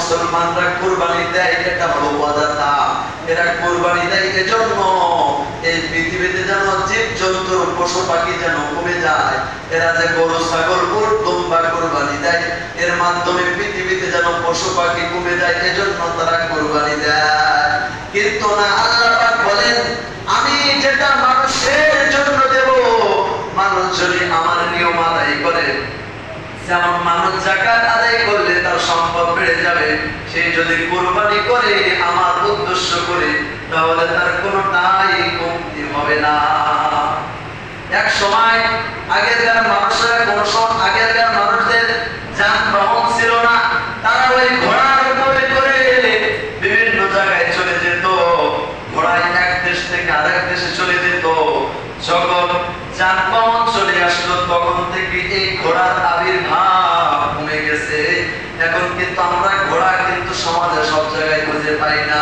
মুসলমানরা কুরবানি দেয় এটা হলো ওয়াদাতা। এরা কুরবানি দেয় এজন্য এই পৃথিবীতে যেন জীবজন্তুর পশু পাখি যেন কমে যায়। এরা যে গরু ছাগল উট দুম্বা কুরবানি দেয় এর মাধ্যমে পৃথিবীতে যেন পশু পাখি কমে যায়, এজন্য তারা কুরবানি দেয়। কিন্তু না, আল্লাহ পাক বলেন আমি যেটা মানুষের জন্য দেব, মানুষ যদি আমার নিয়ম আদায় করে, যেমন মানুষ যাকাত আদায় করলে তার সম্পদ বেড়ে যাবে, সে যদি কুরবানি করে আমার উদ্দেশ্য করে তাহলে তার কোনোটাই কমতি হবে না। এক সময় আগেরকার মানুষেরা আগেরকার মানুষদের যানবাহন ছিল না, তারা ওই ঘোড়ার উপরে করে বিভিন্ন জায়গায় চলে যেত। ঘোড়ায় এক দেশ থেকে আরেক দেশে চলে যেত। যখন যানবাহন চলে আসলো তখন থেকে এই ঘোড়ার আবির্ভাব কমে গেছে। এখন কিন্তু আমরা ঘোড়া কিন্তু সমাজে সব জায়গায় খুঁজে পাই না।